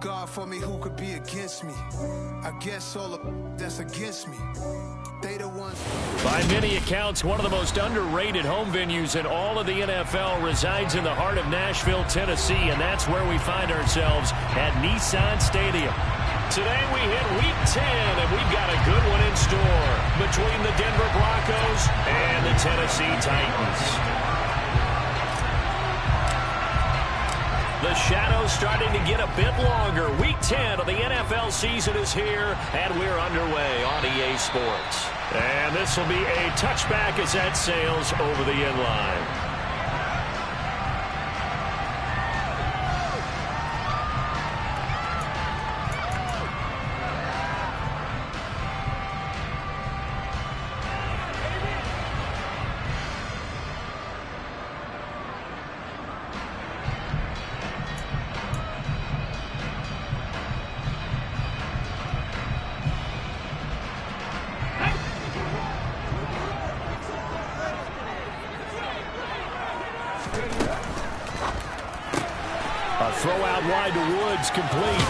God for me, who could be against me? I guess all the that's against me. They the ones. By many accounts, one of the most underrated home venues in all of the NFL resides in the heart of Nashville, Tennessee, and that's where we find ourselves at Nissan Stadium. Today we hit Week 10, and we've got a good one in store between the Denver Broncos and the Tennessee Titans. The shadow's starting to get a bit longer. Week 10 of the NFL season is here, and we're underway on EA Sports. And this will be a touchback as that sails over the end line. Throw out wide to Woods, complete.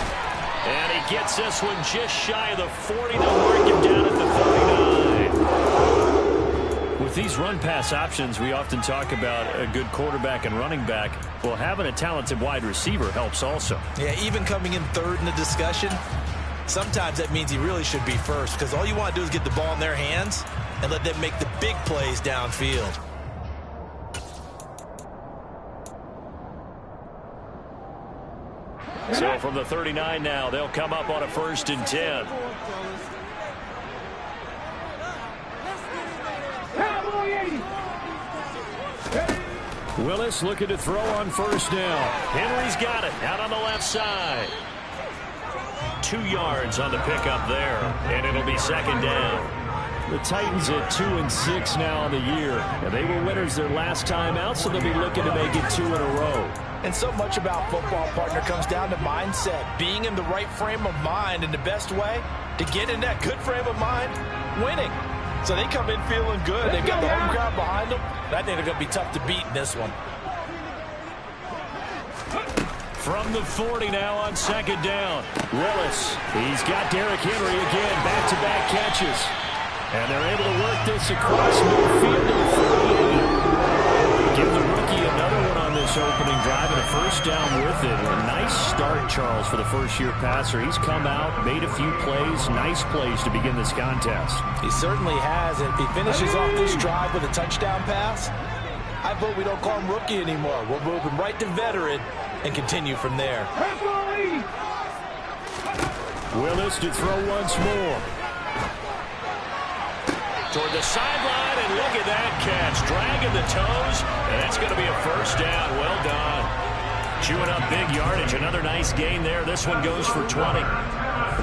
And he gets this one just shy of the 40. They'll mark him down at the 39. With these run-pass options, we often talk about a good quarterback and running back. Well, having a talented wide receiver helps also. Yeah, even coming in third in the discussion, sometimes that means he really should be first, because all you want to do is get the ball in their hands and let them make the big plays downfield. So from the 39 now, they'll come up on a 1st and 10. Willis looking to throw on 1st down. Henry's got it out on the left side. 2 yards on the pickup there, and it'll be 2nd down. The Titans at 2-6 now on the year, and they were winners their last time out, so they'll be looking to make it 2 in a row. And so much about football, partner, comes down to mindset, being in the right frame of mind, and the best way to get in that good frame of mind, winning. So they come in feeling good. They've got the home crowd behind them, and I think they're going to be tough to beat in this one. From the 40 now on 2nd down. Willis, he's got Derrick Henry again, back-to-back catches. And they're able to work this across midfield to the 48. Give the rookie another one on this opening drive and a 1st down with it. A nice start, Charles, for the first-year passer. He's come out, made a few plays, nice plays to begin this contest. He certainly has, and if he finishes off this drive with a touchdown pass, I vote we don't call him rookie anymore. We'll move him right to veteran and continue from there. Willis to throw once more. Toward the sideline, and look at that catch. Dragging the toes, and that's going to be a 1st down. Well done. Chewing up big yardage. Another nice gain there. This one goes for 20.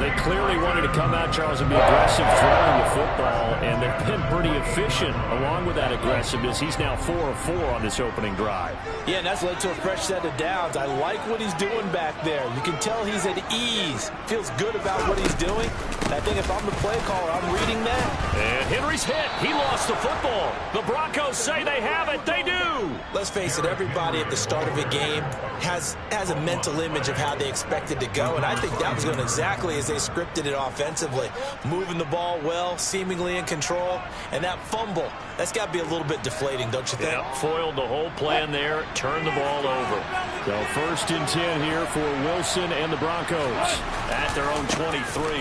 They clearly wanted to come out, Charles, and be aggressive throwing the football, and they've been pretty efficient along with that aggressiveness. He's now 4 of 4 on this opening drive. Yeah, and that's led to a fresh set of downs. I like what he's doing back there. You can tell he's at ease. Feels good about what he's doing. I think if I'm the play caller, I'm reading that. And Henry's hit. He lost the football. The Broncos say they have it. They do. Let's face it, everybody at the start of a game has a mental image of how they expect it to go, and I think that was going exactly as they scripted it offensively. Moving the ball well, seemingly in control, and that fumble, that's got to be a little bit deflating, don't you think? Yeah, foiled the whole plan there, turned the ball over. So 1st and 10 here for Wilson and the Broncos at their own 23.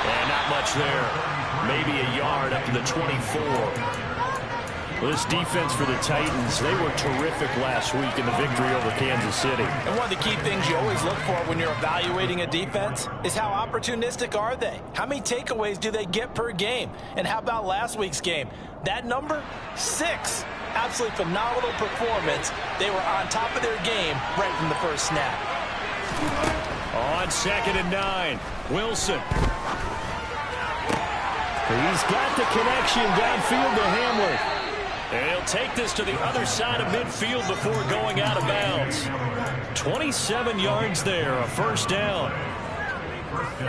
And not much there. Maybe a yard up to the 24. Well, this defense for the Titans, they were terrific last week in the victory over Kansas City. And one of the key things you always look for when you're evaluating a defense is how opportunistic are they? How many takeaways do they get per game? And how about last week's game? That number? 6. Absolutely phenomenal performance. They were on top of their game right from the first snap. On 2nd and 9, Wilson. He's got the connection downfield to Hamler. And he'll take this to the other side of midfield before going out of bounds. 27 yards there, a 1st down.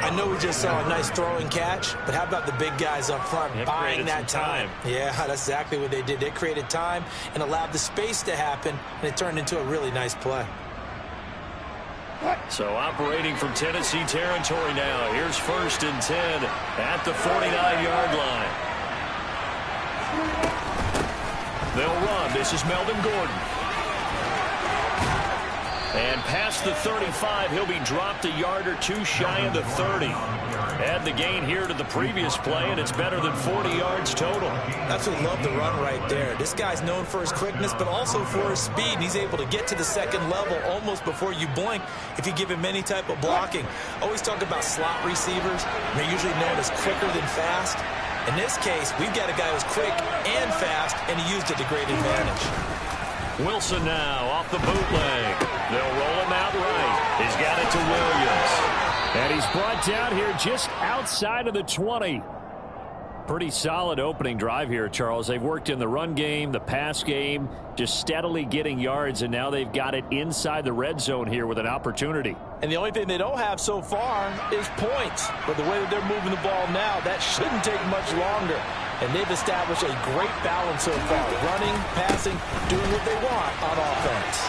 I know we just saw a nice throwing catch, but how about the big guys up front buying that time? Yeah, that's exactly what they did. They created time and allowed the space to happen, and it turned into a really nice play. So operating from Tennessee territory now. Here's 1st and 10 at the 49-yard line. They'll run. This is Melvin Gordon. And past the 35, he'll be dropped a yard or two shy of the 30. Add the gain here to the previous play, and it's better than 40 yards total. That's what love the run right there. This guy's known for his quickness, but also for his speed. He's able to get to the second level almost before you blink if you give him any type of blocking. Always talk about slot receivers. They're usually known as quicker than fast. In this case, we've got a guy who's quick and fast, and he used it to great advantage. Wilson now off the bootleg. They'll roll him out right. He's got it to Williams. And he's brought down here just outside of the 20. Pretty solid opening drive here, Charles. They've worked in the run game, the pass game, just steadily getting yards, and now they've got it inside the red zone here with an opportunity. And the only thing they don't have so far is points. But the way that they're moving the ball now, that shouldn't take much longer. And they've established a great balance so far. Running, passing, doing what they want on offense.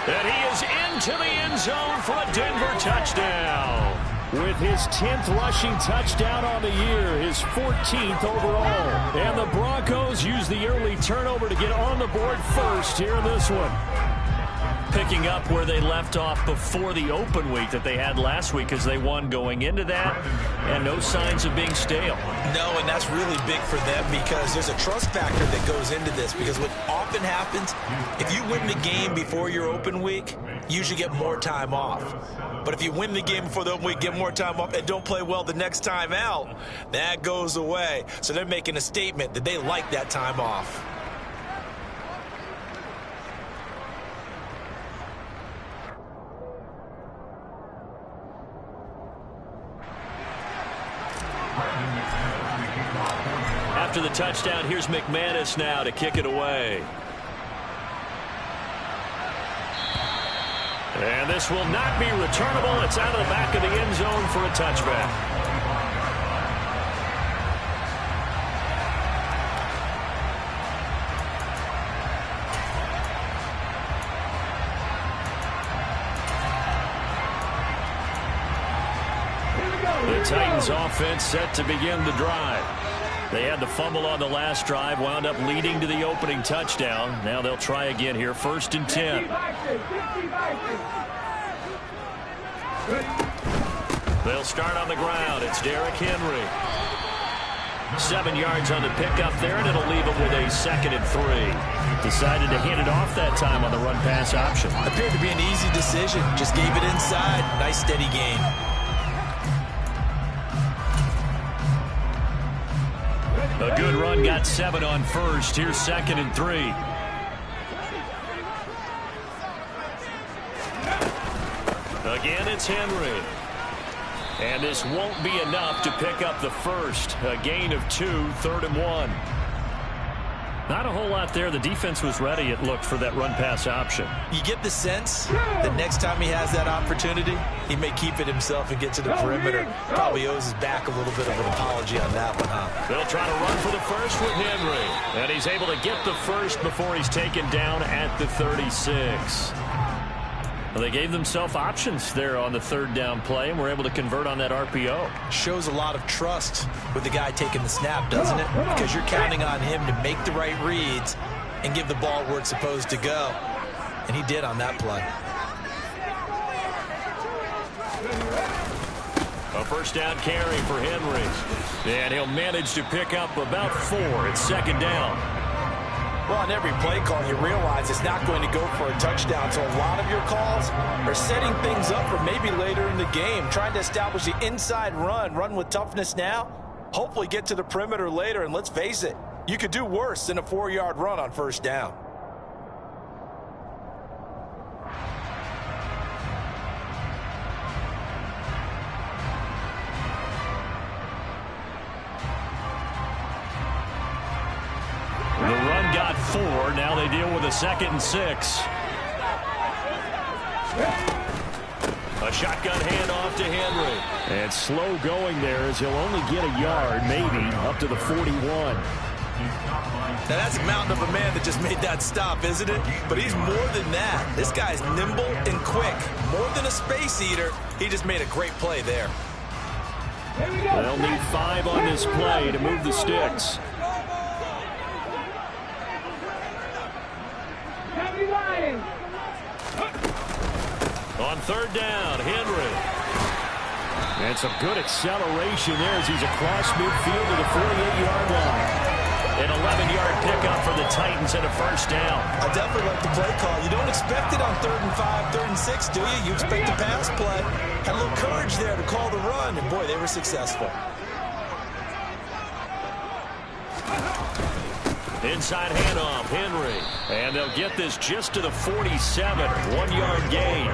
And he is into the end zone for a Denver touchdown. With his 10th rushing touchdown on the year, his 14th overall. And the Broncos use the early turnover to get on the board first here in this one. Picking up where they left off before the open week that they had last week as they won going into that, and no signs of being stale. No, and that's really big for them because there's a trust factor that goes into this, because what often happens, if you win the game before your open week, you usually get more time off. But if you win the game before the open week, get more time off, and don't play well the next time out, that goes away. So they're making a statement that they like that time off. After the touchdown, here's McManus now to kick it away. And this will not be returnable. It's out of the back of the end zone for a touchback. The Titans offense set to begin the drive. They had the fumble on the last drive, wound up leading to the opening touchdown. Now they'll try again here, 1st and 10. They'll start on the ground. It's Derrick Henry. 7 yards on the pickup there, and it'll leave them with a 2nd and 3. Decided to hand it off that time on the run-pass option. Appeared to be an easy decision. Just gave it inside. Nice steady gain. A good run, got 7 on 1st. Here's 2nd and 3. Again, it's Henry. And this won't be enough to pick up the first. A gain of 2, 3rd and 1. Not a whole lot there. The defense was ready, it looked, for that run-pass option. You get the sense that next time he has that opportunity, he may keep it himself and get to the perimeter. Probably owes his back a little bit of an apology on that one, huh? They'll try to run for the first with Henry. And he's able to get the first before he's taken down at the 36. Well, they gave themselves options there on the 3rd down play, and were able to convert on that RPO. Shows a lot of trust with the guy taking the snap, doesn't it? Because you're counting on him to make the right reads and give the ball where it's supposed to go. And he did on that play. A 1st down carry for Henry. And he'll manage to pick up about 4. It's 2nd down. Well, on every play call, you realize it's not going to go for a touchdown. So a lot of your calls are setting things up for maybe later in the game, trying to establish the inside run with toughness now, hopefully get to the perimeter later. And let's face it, you could do worse than a 4-yard run on 1st down. The run got 4. Now they deal with a 2nd and 6. A shotgun handoff to Henry. And slow going there as he'll only get a yard, maybe, up to the 41. Now, that's a mountain of a man that just made that stop, isn't it? But he's more than that. This guy's nimble and quick. More than a space eater, he just made a great play there. They'll need 5 on this play to move the sticks. On 3rd down, Henry. And some good acceleration there as he's across midfield to the 48-yard line. An 11-yard pickup for the Titans and a 1st down. I definitely like the play call. You don't expect it on 3rd and 5, 3rd and 6, do you? You expect a pass play. Had a little courage there to call the run, and boy, they were successful. Inside handoff, Henry. And they'll get this just to the 47, 1-yard gain.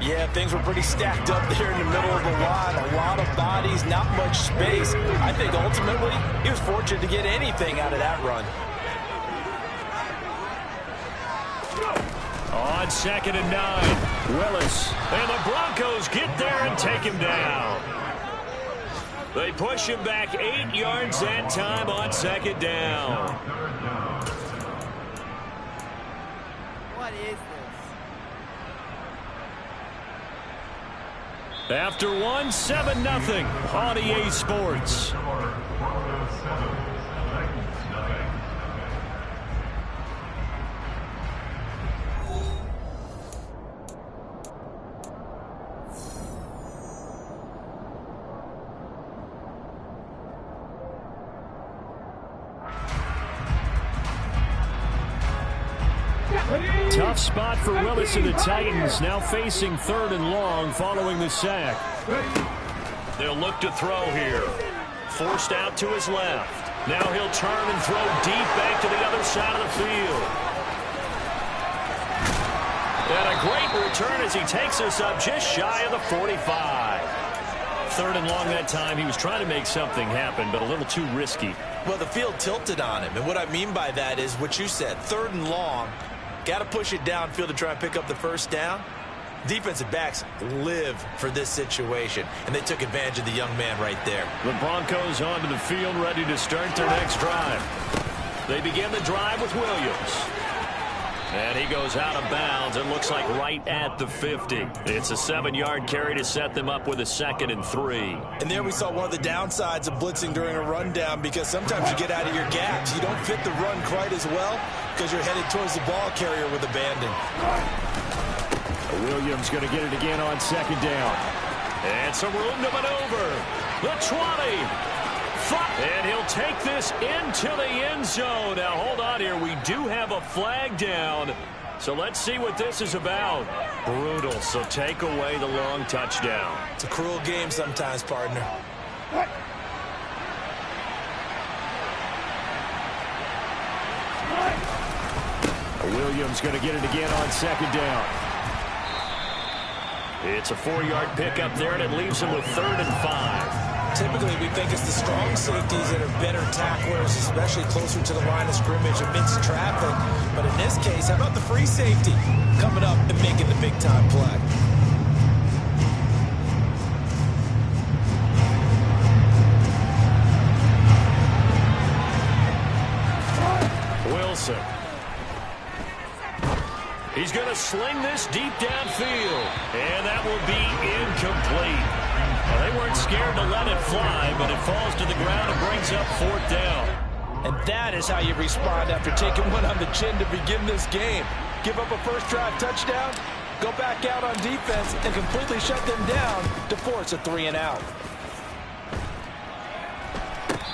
Yeah, things were pretty stacked up there in the middle of the line. A lot of bodies, not much space. I think ultimately he was fortunate to get anything out of that run. On 2nd and 9, Willis. And the Broncos get there and take him down. They push him back 8 yards that time on 2nd down. What is this? After 1, 7-0 on EA Sports. Tough spot for Willis and the Titans, now facing 3rd and long following the sack. They'll look to throw here. Forced out to his left. Now he'll turn and throw deep back to the other side of the field. And a great return as he takes us up just shy of the 45. 3rd and long that time. He was trying to make something happen, but a little too risky. Well, the field tilted on him, and what I mean by that is what you said, 3rd and long. Got to push it downfield to try and pick up the 1st down. Defensive backs live for this situation, and they took advantage of the young man right there. The Broncos onto the field, ready to start their next drive. They begin the drive with Williams. And he goes out of bounds. It looks like right at the 50. It's a 7-yard carry to set them up with a 2nd and 3. And there we saw one of the downsides of blitzing during a rundown, because sometimes you get out of your gaps. You don't fit the run quite as well because you're headed towards the ball carrier with abandon. Williams going to get it again on 2nd down. And some room to maneuver. The 20. And he'll take this into the end zone. Now, hold on here. We do have a flag down. So let's see what this is about. Brutal. So take away the long touchdown. It's a cruel game sometimes, partner. Williams going to get it again on 2nd down. It's a 4-yard pickup there, and it leaves him with 3rd and 5. Typically, we think it's the strong safeties that are better tacklers, especially closer to the line of scrimmage amidst traffic. But in this case, how about the free safety coming up and making the big-time play? Wilson. He's going to sling this deep downfield, and that will be incomplete. Well, they weren't scared to let it fly, but it falls to the ground and brings up 4th down. And that is how you respond after taking one on the chin to begin this game. Give up a first drive touchdown, go back out on defense, and completely shut them down to force a 3-and-out.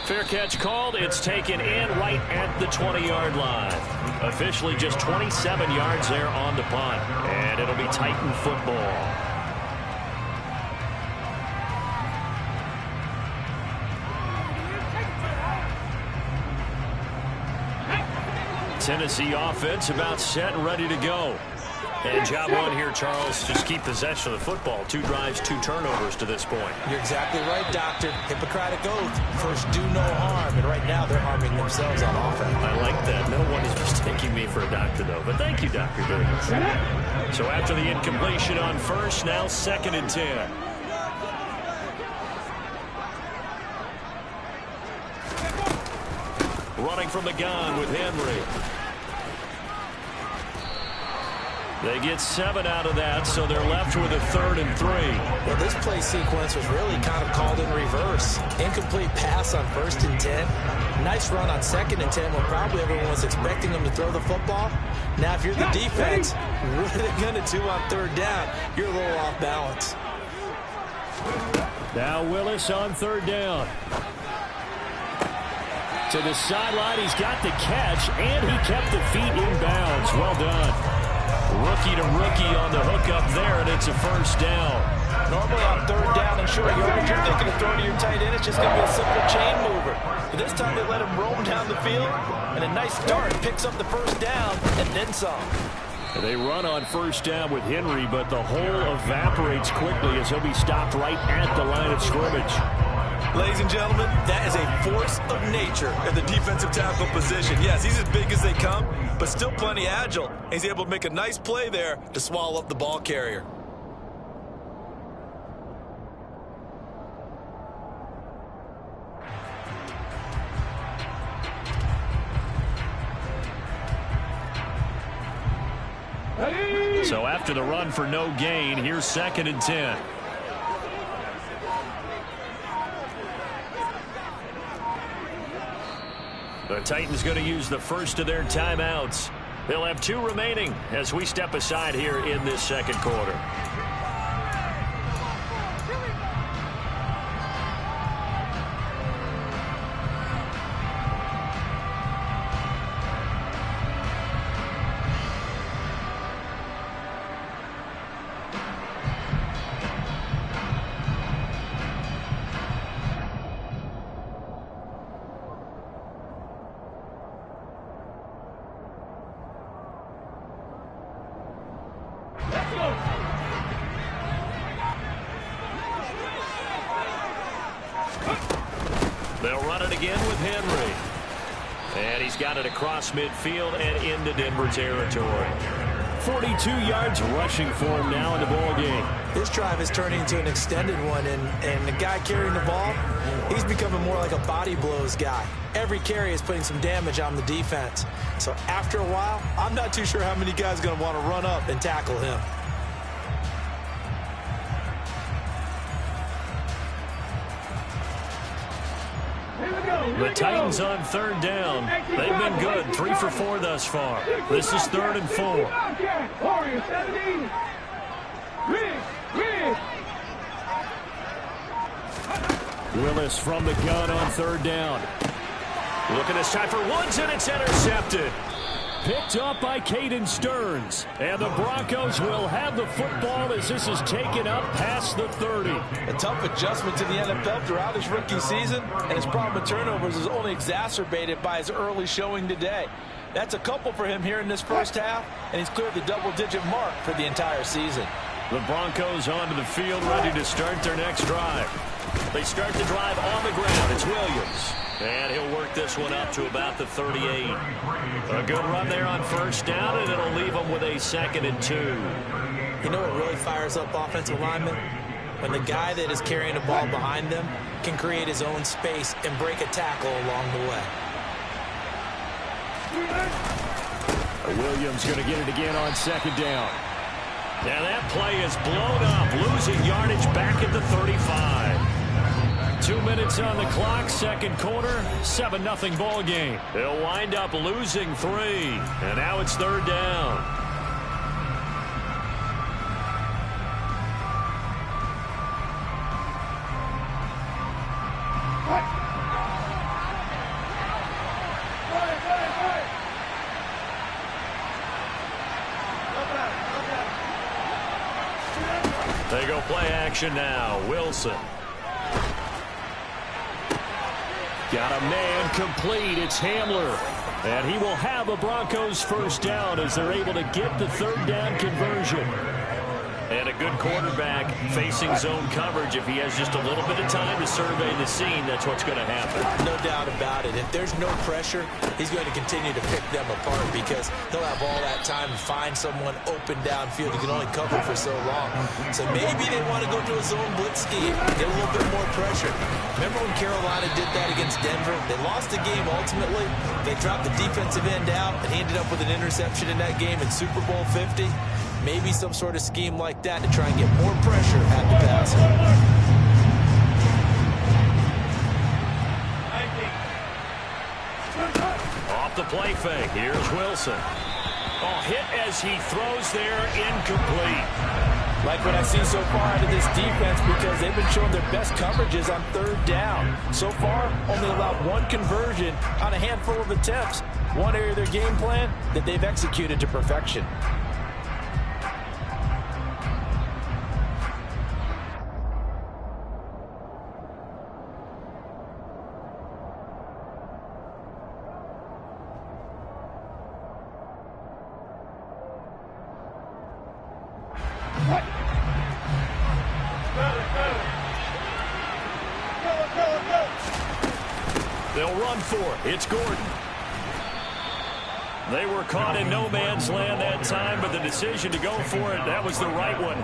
Fair catch called. It's taken in right at the 20-yard line. Officially just 27 yards there on the punt. And it'll be Titan football. Tennessee offense about set and ready to go. And job one here, Charles, just keep possession of the football. 2 drives, 2 turnovers to this point. You're exactly right, Doctor. Hippocratic oath. First, do no harm. And right now, they're harming themselves on offense. I like that. No one is mistaking me for a doctor, though. But thank you, Dr. Davis. So after the incompletion on first, now 2nd and 10. from the gun with Henry. They get 7 out of that, so they're left with a 3rd and 3. Well, this play sequence was really kind of called in reverse. Incomplete pass on 1st and 10. Nice run on 2nd and 10 when probably everyone was expecting them to throw the football. Now, if you're the defense, what are they going to do on 3rd down? You're a little off balance. Now Willis on 3rd down. To the sideline, he's got the catch, and he kept the feet in bounds. Well done. Rookie to rookie on the hookup there, and it's a 1st down. Normally on 3rd down and short yardage, you're thinking of throwing to your tight end. It's just going to be a simple chain mover. But this time they let him roam down the field, and a nice start picks up the 1st down and then some. They run on 1st down with Henry, but the hole evaporates quickly as he'll be stopped right at the line of scrimmage. Ladies and gentlemen, that is a force of nature at the defensive tackle position. Yes, he's as big as they come, but still plenty agile. He's able to make a nice play there to swallow up the ball carrier. So after the run for no gain, here's 2nd and 10. The Titans going to use the first of their timeouts. They'll have 2 remaining as we step aside here in this 2nd quarter. They'll run it again with Henry. And he's got it across midfield and into Denver territory. 42 yards rushing for him now in the ball game. This drive is turning into an extended one, and the guy carrying the ball, he's becoming more like a body blows guy. Every carry is putting some damage on the defense. So after a while, I'm not too sure how many guys are going to want to run up and tackle him. The Titans on 3rd down. They've been good, 3 for 4 thus far. This is 3rd and 4. Willis from the gun on 3rd down. Looking this time for Woods, and it's intercepted. Picked up by Caden Stearns. And the Broncos will have the football as this is taken up past the 30. A tough adjustment to the NFL throughout his rookie season, and his problem with turnovers is only exacerbated by his early showing today. That's a couple for him here in this 1st half, and he's cleared the double-digit mark for the entire season. The Broncos onto the field, ready to start their next drive. They start the drive on the ground. It's Williams. And he'll work this one up to about the 38. A good run there on 1st down, and it'll leave them with a 2nd and 2. You know what really fires up offensive linemen? When the guy that is carrying the ball behind them can create his own space and break a tackle along the way. Williams going to get it again on 2nd down. And that play is blown up, losing yardage back at the 35. 2 minutes on the clock, 2nd quarter, 7-0 ball game. They'll wind up losing 3, and now it's 3rd down. They go play action now. Wilson. Got a man complete. It's Hamler. And he will have a Broncos 1st down as they're able to get the 3rd down conversion. And a good quarterback facing zone coverage. If he has just a little bit of time to survey the scene, that's what's going to happen. No doubt about it. If there's no pressure, he's going to continue to pick them apart because he'll have all that time to find someone open downfield. He can only cover for so long. So maybe they want to go to a zone blitz scheme, get a little bit more pressure. Remember when Carolina did that against Denver? They lost the game ultimately. They dropped the defensive end out, and he ended up with an interception in that game in Super Bowl 50. Maybe some sort of scheme like that to try and get more pressure at the passer. Off the play fake. Here's Wilson. Oh, hit as he throws there, incomplete. Like what I see so far out of this defense because they've been showing their best coverages on third down. So far, only allowed one conversion on a handful of attempts. One area of their game plan that they've executed to perfection. They'll run for it. It's Gordon. They were caught in no man's land that time, but the decision to go for it, that was the right one.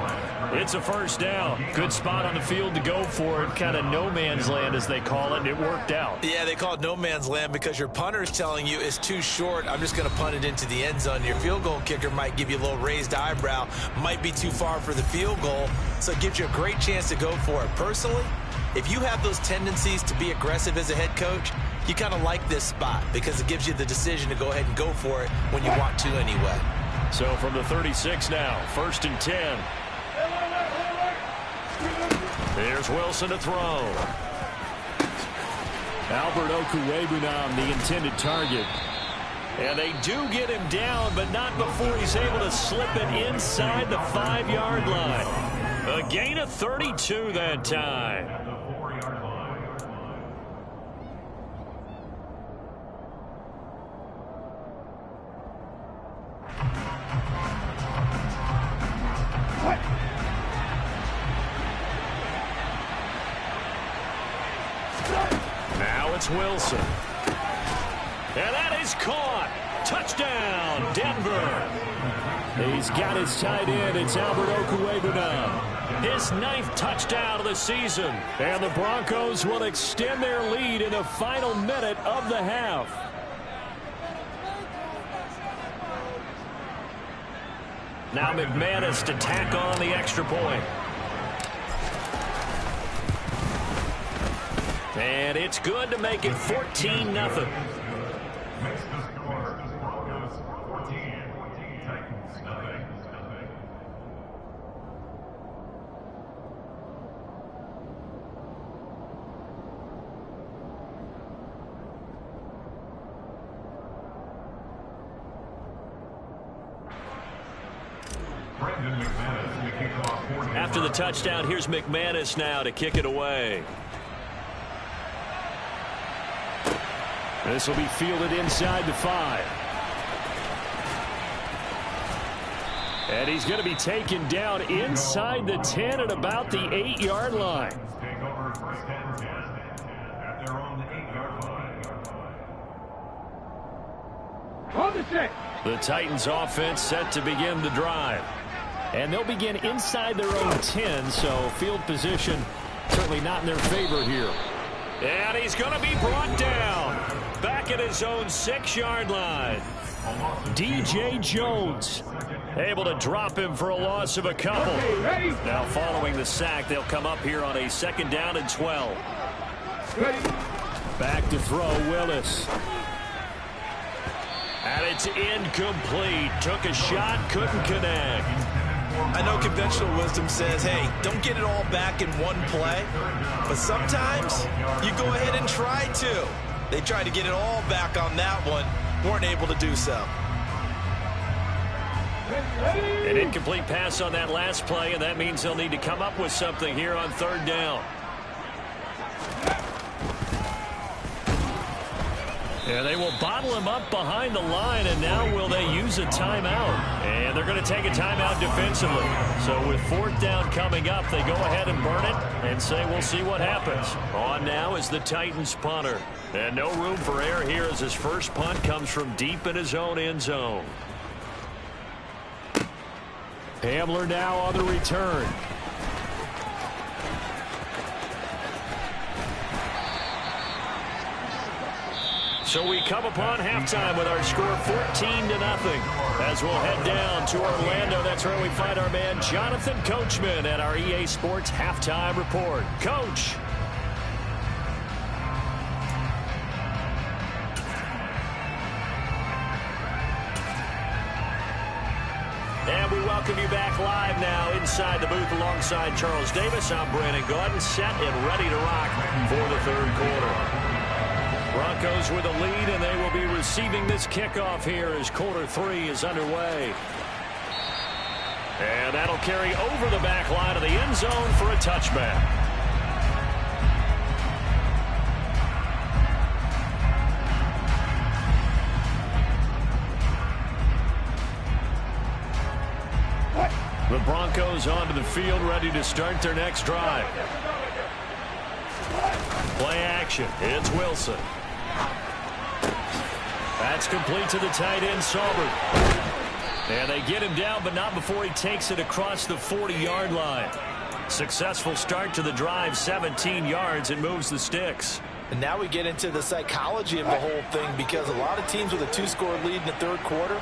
It's a first down. Good spot on the field to go for it. Kind of no man's land, as they call it, and it worked out. Yeah, they call it no man's land because your punter is telling you it's too short. I'm just going to punt it into the end zone. Your field goal kicker might give you a little raised eyebrow. Might be too far for the field goal, so it gives you a great chance to go for it. Personally, if you have those tendencies to be aggressive as a head coach, you kind of like this spot because it gives you the decision to go ahead and go for it when you want to anyway. So from the 36 now, 1st and 10. There's Wilson to throw. Albert Okwuegbunam, the intended target. And they do get him down, but not before he's able to slip it inside the 5-yard line. A gain of 32 that time. Now it's Wilson. And that is caught. Touchdown, Denver. He's got his tight end. It's Albert Okwuegbunam. His 9th touchdown of the season. And the Broncos will extend their lead in the final minute of the half. Now McManus to tack on the extra point. And it's good to make it 14-0. After the touchdown, here's McManus now to kick it away. This will be fielded inside the 5. And he's going to be taken down inside the 10 at about the 8-yard line. The Titans offense set to begin the drive. And they'll begin inside their own 10, so field position certainly not in their favor here. And he's going to be brought down back at his own 6-yard line. DJ Jones able to drop him for a loss of a couple. Now following the sack, they'll come up here on a 2nd down and 12. Back to throw, Willis. And it's incomplete. Took a shot, couldn't connect. I know conventional wisdom says, hey, don't get it all back in one play. But sometimes you go ahead and try to. They tried to get it all back on that one. Weren't able to do so. An incomplete pass on that last play, and that means they'll need to come up with something here on 3rd down. And they will bottle him up behind the line, and now will they use a timeout? And they're going to take a timeout defensively. So with fourth down coming up, they go ahead and burn it and say we'll see what happens. On now is the Titans punter. And no room for error here as his first punt comes from deep in his own end zone. Hamler now on the return. So we come upon halftime with our score 14-0 as we'll head down to Orlando. That's where we find our man Jonathan Coachman at our EA Sports Halftime Report. Coach. And we welcome you back live now inside the booth alongside Charles Davis. I'm Brandon Gaudin, set and ready to rock for the third quarter. Broncos with a lead, and they will be receiving this kickoff here as quarter 3 is underway. And that'll carry over the back line of the end zone for a touchback. The Broncos onto the field, ready to start their next drive. Play action. It's Wilson. That's complete to the tight end, Saubert. And they get him down, but not before he takes it across the 40-yard line. Successful start to the drive, 17 yards, and moves the sticks. And now we get into the psychology of the whole thing, because a lot of teams with a 2-score lead in the third quarter,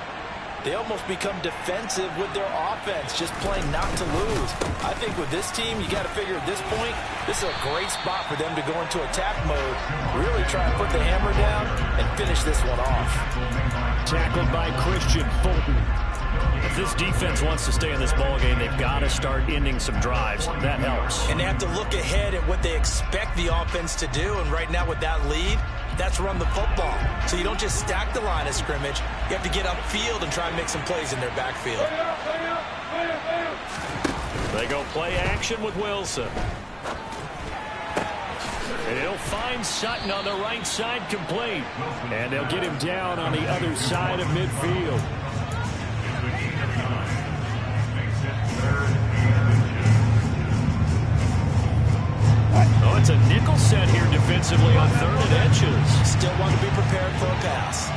they almost become defensive with their offense, just playing not to lose. I think with this team, you got to figure at this point, this is a great spot for them to go into attack mode, really try and put the hammer down and finish this one off. Tackled by Christian Fulton. If this defense wants to stay in this ballgame, they've got to start ending some drives. That helps. And they have to look ahead at what they expect the offense to do, and right now with that lead, that's run the football. So you don't just stack the line of scrimmage. You have to get upfield and try and make some plays in their backfield. They go play action with Wilson. And he'll find Sutton on the right side, complete. And they'll get him down on the other side of midfield. Oh, it's a nickel set here defensively on 3rd and inches. Still want to be prepared for a pass.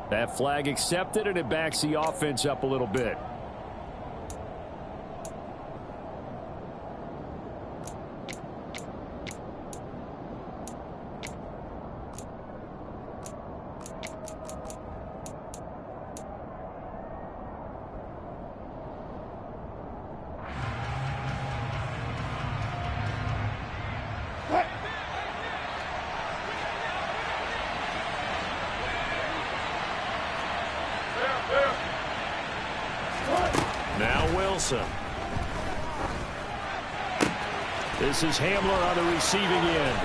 That flag accepted, and it backs the offense up a little bit. Now Wilson. This is Hamler on the receiving end.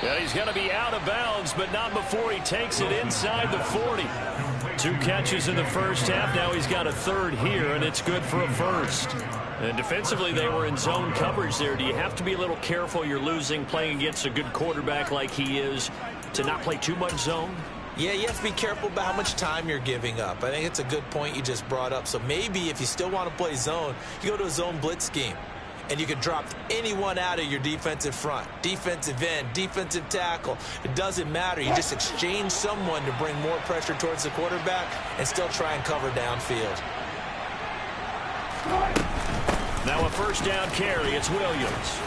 And he's going to be out of bounds, but not before he takes it inside the 40. 2 catches in the first half. Now he's got a third here, and it's good for a first. And defensively, they were in zone coverage there. Do you have to be a little careful? You're losing, playing against a good quarterback like he is, to not play too much zone? Yeah, you have to be careful about how much time you're giving up. I think it's a good point you just brought up. So maybe if you still want to play zone, you go to a zone blitz scheme. And you can drop anyone out of your defensive front. Defensive end, defensive tackle. It doesn't matter. You just exchange someone to bring more pressure towards the quarterback and still try and cover downfield. Now a first down carry. It's Williams.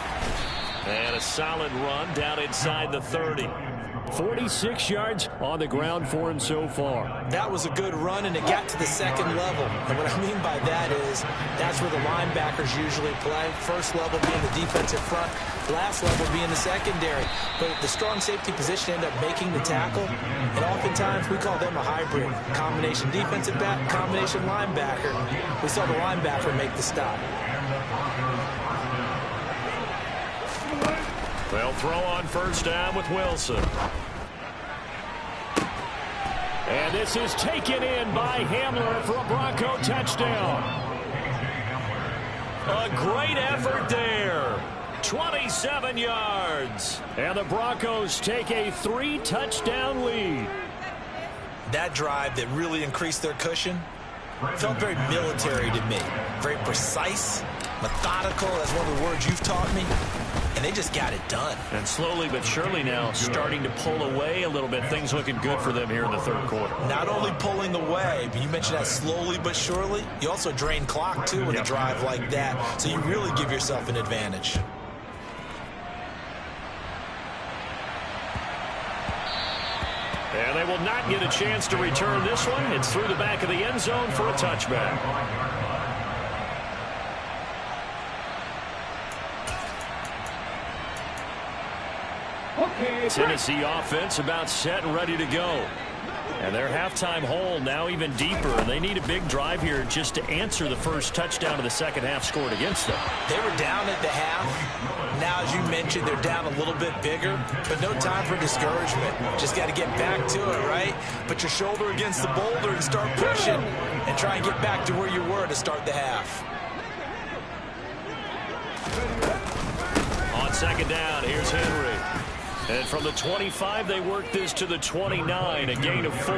And a solid run down inside the 30. 46 yards on the ground for him so far. That was a good run, and it got to the second level. And what I mean by that is that's where the linebackers usually play. First level being the defensive front, last level being the secondary. But the strong safety position ended up making the tackle, and oftentimes we call them a hybrid. Combination defensive back, combination linebacker. We saw the linebacker make the stop. They'll throw on first down with Wilson. And this is taken in by Hamler for a Bronco touchdown. A great effort there. 27 yards. And the Broncos take a 3-touchdown lead. That drive that really increased their cushion felt very military to me. Very precise, methodical. That's one of the words you've taught me. And they just got it done. And slowly but surely now starting to pull away a little bit. Things looking good for them here in the third quarter. Not only pulling away, but you mentioned that slowly but surely. You also drain clock, too, in a drive like that. So you really give yourself an advantage. And they will not get a chance to return this one. It's through the back of the end zone for a touchback. Tennessee offense about set and ready to go. And their halftime hole now even deeper. And they need a big drive here just to answer the first touchdown of the second half scored against them. They were down at the half. Now, as you mentioned, they're down a little bit bigger, but no time for discouragement. Just got to get back to it, right? Put your shoulder against the boulder and start pushing and try and get back to where you were to start the half. On second down, here's Henry. And from the 25, they work this to the 29, a gain of 4.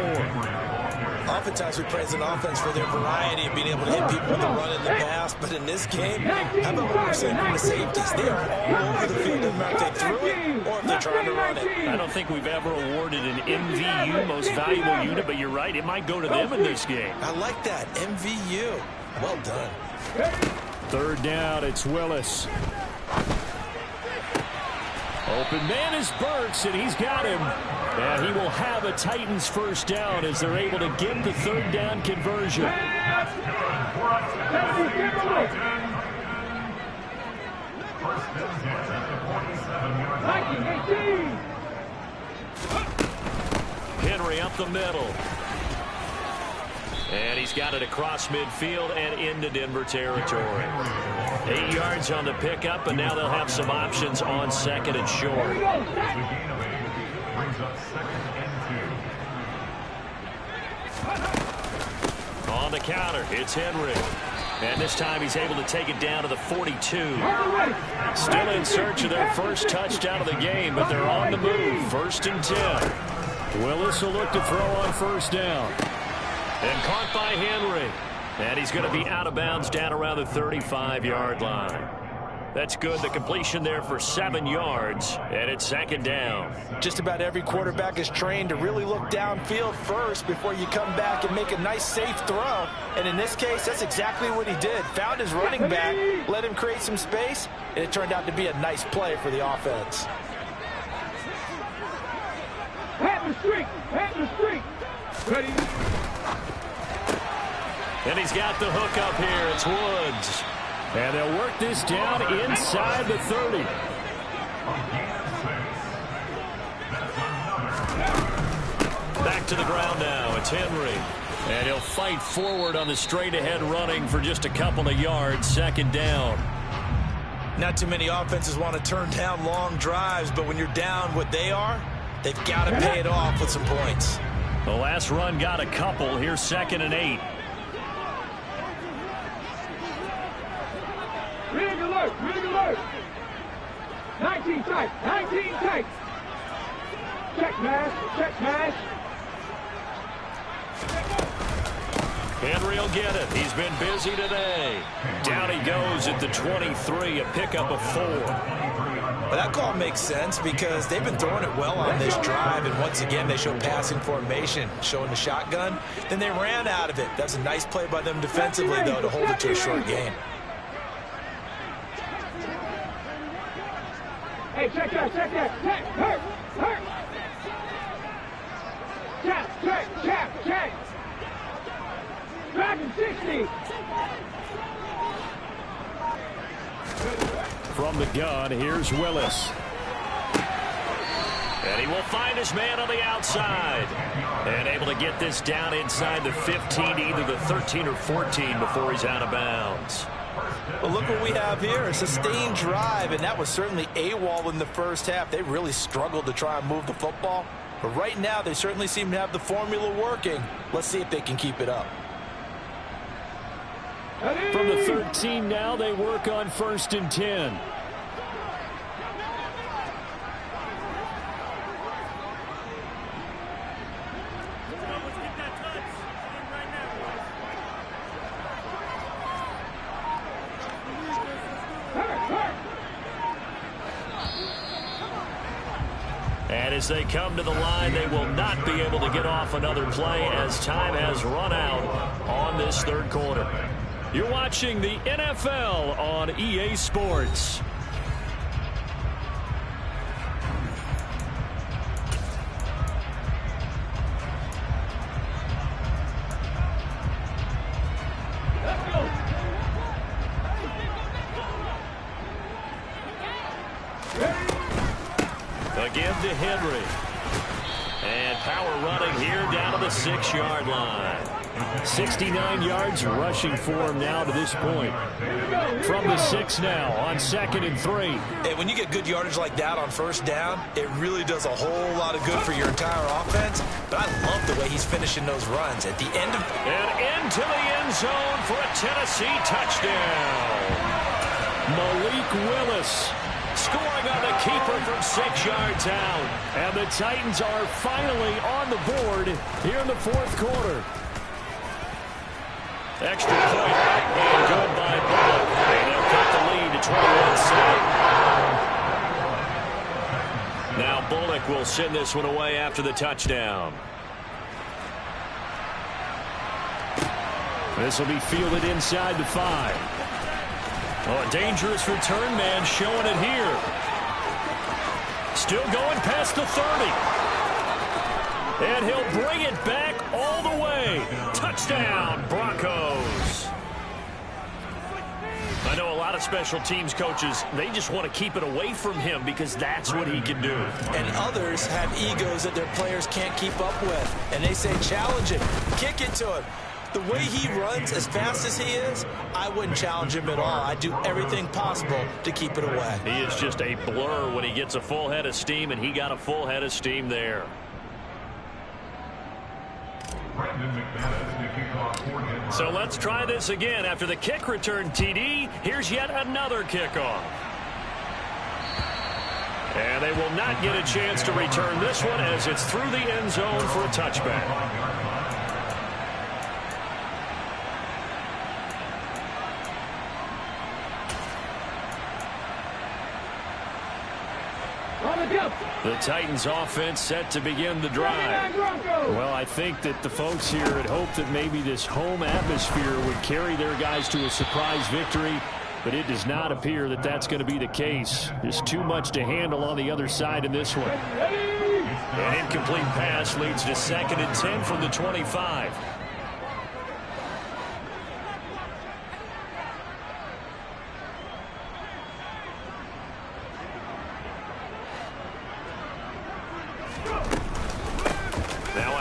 Oftentimes we praise an offense for their variety of being able to hit people with the run and the pass, but in this game, how about what we're saying from the safeties? They are all over the field, no matter if they threw it or if they're trying to run it. I don't think we've ever awarded an MVU, most valuable unit, but you're right, it might go to them in this game. I like that, MVU. Well done. Third down, it's Willis. Open man is Burks, and he's got him. And he will have a Titans first down as they're able to get the third down conversion. Henry up the middle. And he's got it across midfield and into Denver territory. 8 yards on the pickup, and now they'll have some options on second and short. On the counter, it's Henry. And this time he's able to take it down to the 42. Still in search of their first touchdown of the game, but they're on the move. First and 10. Willis will look to throw on first down. And caught by Henry. And he's going to be out of bounds down around the 35-yard line. That's good. The completion there for 7 yards. And it's second down. Just about every quarterback is trained to really look downfield first before you come back and make a nice, safe throw. And in this case, that's exactly what he did. Found his running back, let him create some space, and it turned out to be a nice play for the offense. Pat the streak! Pat the streak! Ready? And he's got the hook up here. It's Woods. And they'll work this down inside the 30. Back to the ground now. It's Henry. And he'll fight forward on the straight-ahead running for just a couple of yards. Second down. Not too many offenses want to turn down long drives, but when you're down what they are, they've got to pay it off with some points. The last run got a couple. Here's second and 8. Rig alert! Rig alert! 19 tight! 19 tight! Check mash! Check mash! Henry will get it. He's been busy today. Down he goes at the 23, a pickup of 4. But that call makes sense because they've been throwing it well on this drive, and once again they show passing formation, showing the shotgun. Then they ran out of it. That's a nice play by them defensively, though, to hold it to a short game. Hey, check that, check that. Check, hurt, hurt. Check. Dragon 60. From the gun, here's Willis. And he will find his man on the outside. And able to get this down inside the 15, either the 13 or 14 before he's out of bounds. Well, look what we have here, a sustained drive, and that was certainly AWOL in the first half. They really struggled to try and move the football, but right now they certainly seem to have the formula working. Let's see if they can keep it up. From the 13 now, they work on 1st and 10. And as they come to the line, they will not be able to get off another play as time has run out on this third quarter. You're watching the NFL on EA Sports. Again to Henry. And power running here down to the 6-yard line. 69 yards rushing for him now to this point. From the 6 now on 2nd and 3. Hey, when you get good yardage like that on 1st down, it really does a whole lot of good for your entire offense. But I love the way he's finishing those runs at the end of... And into the end zone for a Tennessee touchdown. Malik Willis scoring on the keeper from 6 yards out. And the Titans are finally on the board here in the 4th quarter. Extra point up and good by Bullock. And they'll cut the lead to 21-7. Now Bullock will send this one away after the touchdown. This will be fielded inside the 5. Oh, a dangerous return man showing it here. Still going past the 30. And he'll bring it back all the way. Touchdown, Broncos. I know a lot of special teams coaches, they just want to keep it away from him because that's what he can do. And others have egos that their players can't keep up with. And they say, challenge him, kick it to him. The way he runs as fast as he is, I wouldn't challenge him at all. I'd do everything possible to keep it away. He is just a blur when he gets a full head of steam, and he got a full head of steam there. So let's try this again. After the kick return TD, here's yet another kickoff. And they will not get a chance to return this one as it's through the end zone for a touchback. The Titans offense set to begin the drive. Well, I think that the folks here had hoped that maybe this home atmosphere would carry their guys to a surprise victory, but it does not appear that that's going to be the case. There's too much to handle on the other side in this one. An incomplete pass leads to 2nd and 10 from the 25.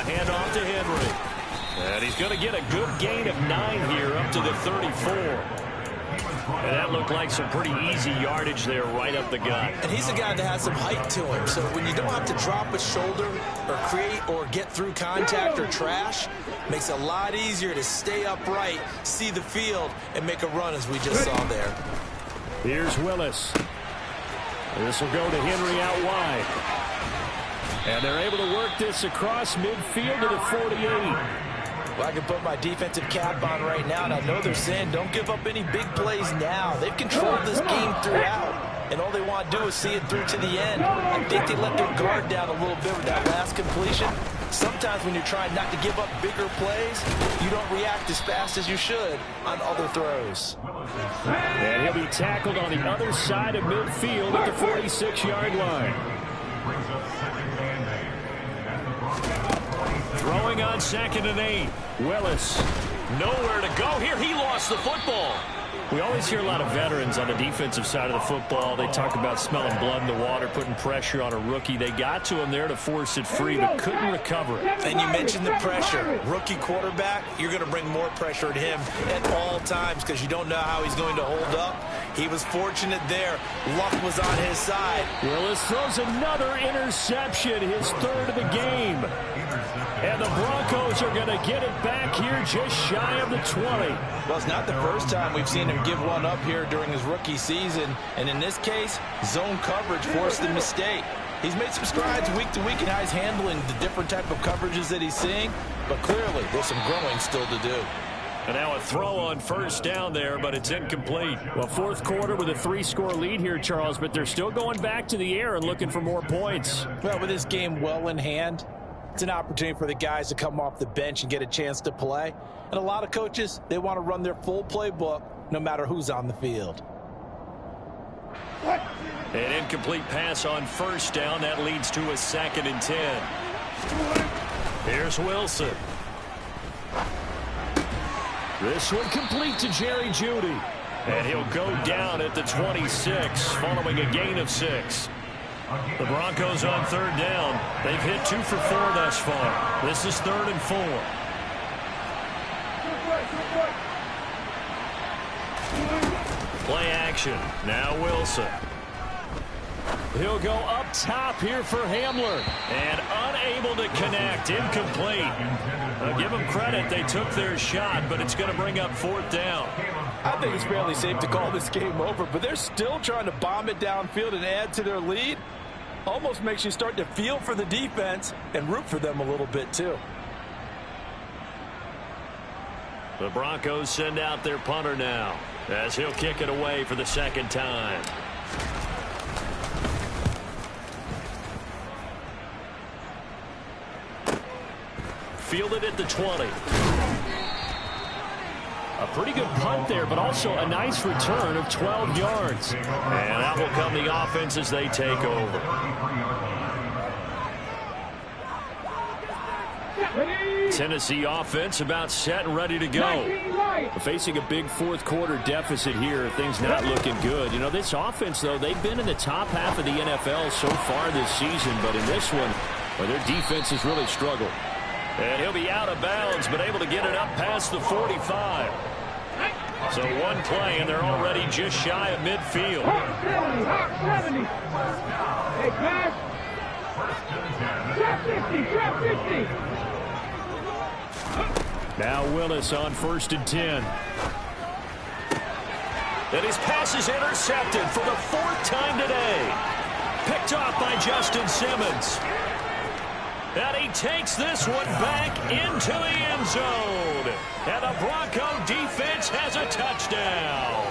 Handoff to Henry. And he's going to get a good gain of 9 here up to the 34. And that looked like some pretty easy yardage there right up the gut. And he's a guy that has some height to him. So when you don't have to drop a shoulder or create or get through contact or trash, makes it a lot easier to stay upright, see the field, and make a run as we just saw there. Here's Willis. This will go to Henry out wide. And they're able to work this across midfield to the 48. Well, I can put my defensive cap on right now, and I know they're saying don't give up any big plays now. They've controlled this game throughout, and all they want to do is see it through to the end. I think they let their guard down a little bit with that last completion. Sometimes when you're trying not to give up bigger plays, you don't react as fast as you should on other throws. And he'll be tackled on the other side of midfield at the 46-yard line. Throwing on 2nd and 8. Willis. Nowhere to go here. He lost the football. We always hear a lot of veterans on the defensive side of the football. They talk about smelling blood in the water, putting pressure on a rookie. They got to him there to force it free, but couldn't recover it. And you mentioned the pressure. Rookie quarterback, you're going to bring more pressure at him at all times because you don't know how he's going to hold up. He was fortunate there. Luck was on his side. Willis throws another interception, his third of the game. And the Broncos are going to get it back here just shy of the 20. Well, it's not the first time we've seen him give one up here during his rookie season. And in this case, zone coverage forced the mistake. He's made some strides week to week in how he's handling the different type of coverages that he's seeing. But clearly, there's some growing still to do. And now a throw on first down there, but it's incomplete. Well, fourth quarter with a 3-score lead here, Charles, but they're still going back to the air and looking for more points. Well, with this game well in hand, it's an opportunity for the guys to come off the bench and get a chance to play. And a lot of coaches, they want to run their full playbook no matter who's on the field. An incomplete pass on first down. That leads to a 2nd and 10. Here's Wilson. This one complete to Jerry Jeudy. And he'll go down at the 26 following a gain of 6. The Broncos on third down. They've hit 2 for 4 thus far. This is 3rd and 4. Play action. Now Wilson. He'll go up top here for Hamler. And unable to connect. Incomplete. Give them credit. They took their shot, but it's going to bring up 4th down. I think it's fairly safe to call this game over, but they're still trying to bomb it downfield and add to their lead. Almost makes you start to feel for the defense and root for them a little bit too. The Broncos send out their punter now as he'll kick it away for the 2nd time. Fielded at the 20. A pretty good punt there, but also a nice return of 12 yards. And that will come the offense as they take over. Tennessee offense about set and ready to go. Facing a big fourth quarter deficit here. Things not looking good. You know, this offense, though, they've been in the top half of the NFL so far this season. But in this one, well, their defense has really struggled. And he'll be out of bounds, but able to get it up past the 45. So one play, and they're already just shy of midfield. 70. Hey, pass. Trap 50, trap 50. Now Willis on 1st and 10. And his pass is intercepted for the 4th time today. Picked off by Justin Simmons. And he takes this one back into the end zone. And the Bronco defense has a touchdown.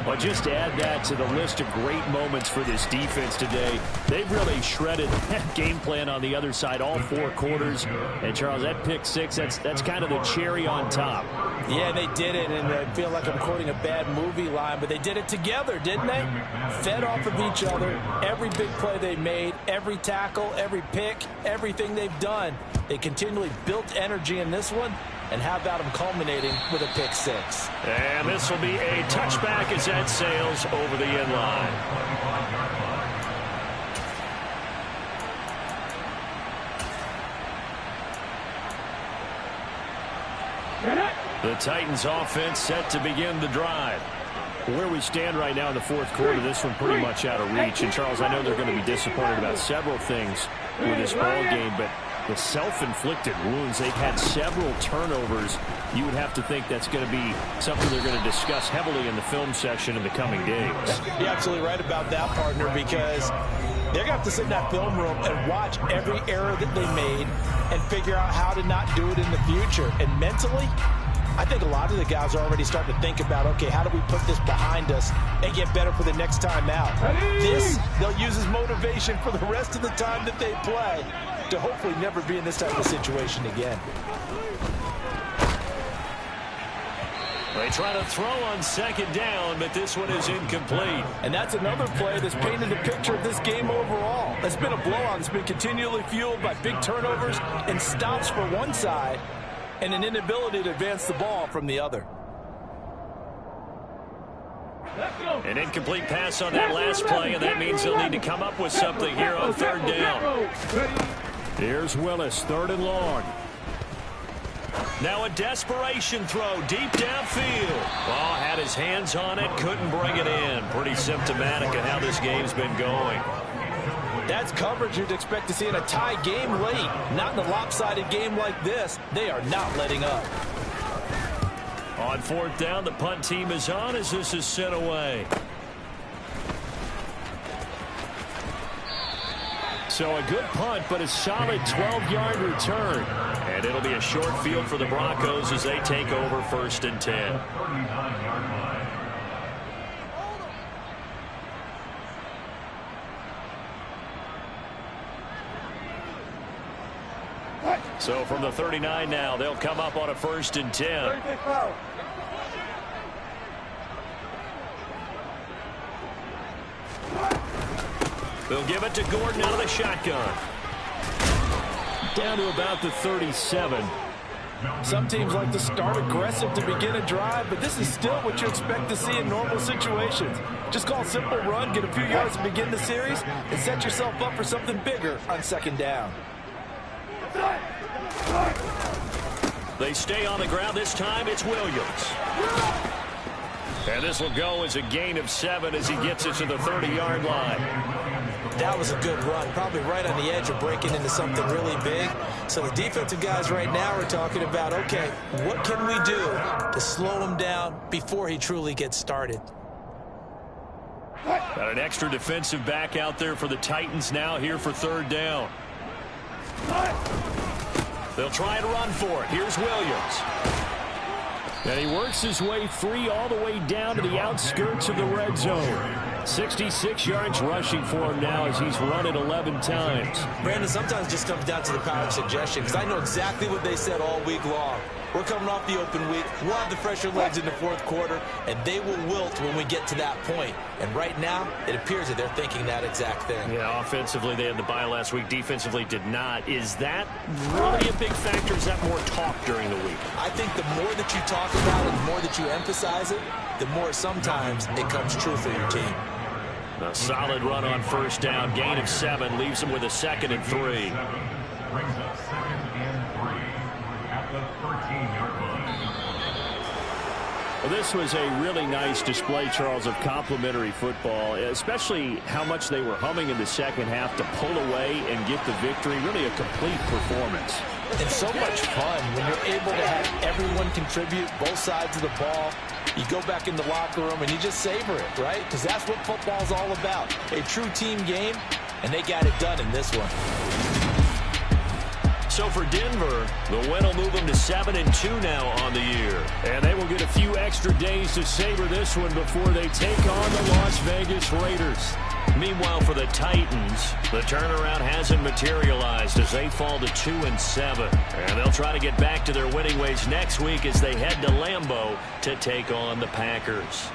Well, just to add that to the list of great moments for this defense today. They've really shredded that game plan on the other side all 4 quarters. And, Charles, that pick 6, that's kind of the cherry on top. Yeah, they did it, and I feel like I'm quoting a bad movie line, but they did it together, didn't they? Fed off of each other. Every big play they made, every tackle, every pick, everything they've done. They continually built energy in this one. And how about him culminating with a pick 6? And this will be a touchback as that sails over the end line. The Titans offense set to begin the drive. Where we stand right now in the fourth quarter, this one pretty much out of reach. And, Charles, I know they're going to be disappointed about several things with this ball game, but the self-inflicted wounds, they've had several turnovers. You would have to think that's going to be something they're going to discuss heavily in the film session in the coming days. You're absolutely right about that, partner, because they're going to have to sit in that film room and watch every error that they made and figure out how to not do it in the future. And mentally, I think a lot of the guys are already starting to think about, okay, how do we put this behind us and get better for the next time out? This, they'll use as motivation for the rest of the time that they play to hopefully never be in this type of situation again. They try to throw on 2nd down, but this one is incomplete. And that's another play that's painted a picture of this game overall. It's been a blowout. It's been continually fueled by big turnovers and stops for one side and an inability to advance the ball from the other. An incomplete pass on that last play, and that means they'll need to come up with something here on third down. Here's Willis, third and long. Now a desperation throw deep downfield. Oh, had his hands on it, couldn't bring it in. Pretty symptomatic of how this game's been going. That's coverage you'd expect to see in a tie game late. Not in a lopsided game like this. They are not letting up. On fourth down, the punt team is on as this is sent away. So a good punt, but a solid 12-yard return. And it'll be a short field for the Broncos as they take over first and 10. So from the 39 now, they'll come up on a first and 10. They'll give it to Gordon out of the shotgun. Down to about the 37. Some teams like to start aggressive to begin a drive, but this is still what you expect to see in normal situations. Just call a simple run, get a few yards to begin the series, and set yourself up for something bigger on second down. They stay on the ground. This time it's Williams. And this will go as a gain of 7 as he gets it to the 30-yard line. That was a good run, probably right on the edge of breaking into something really big. So the defensive guys right now are talking about, okay, what can we do to slow him down before he truly gets started? Got an extra defensive back out there for the Titans now here for third down. They'll try and run for it. Here's Williams. And he works his way free all the way down to the outskirts of the red zone. 66 yards rushing for him now as he's run it 11 times. Brandon, sometimes it just comes down to the power of suggestion, because I know exactly what they said all week long. We're coming off the open week. We'll have the fresher legs in the fourth quarter, and they will wilt when we get to that point. And right now, it appears that they're thinking that exact thing. Yeah, offensively, they had the bye last week. Defensively, did not. Is that really a big factor? Is that more talk during the week? I think the more that you talk about it, the more that you emphasize it, the more sometimes it comes true for your team. A solid run on first down. Gain of 7 leaves them with a 2nd and 3. Brings up 2nd and 3 at the 13-yard line. Well, this was a really nice display, Charles, of complimentary football, especially how much they were humming in the second half to pull away and get the victory. Really a complete performance. And so much fun when you're able to have everyone contribute, both sides of the ball. You go back in the locker room and you just savor it, right? Because that's what football's all about. A true team game, and they got it done in this one. So for Denver, the win will move them to 7-2 now on the year. And they will get a few extra days to savor this one before they take on the Las Vegas Raiders. Meanwhile, for the Titans, the turnaround hasn't materialized as they fall to 2-7. And they'll try to get back to their winning ways next week as they head to Lambeau to take on the Packers.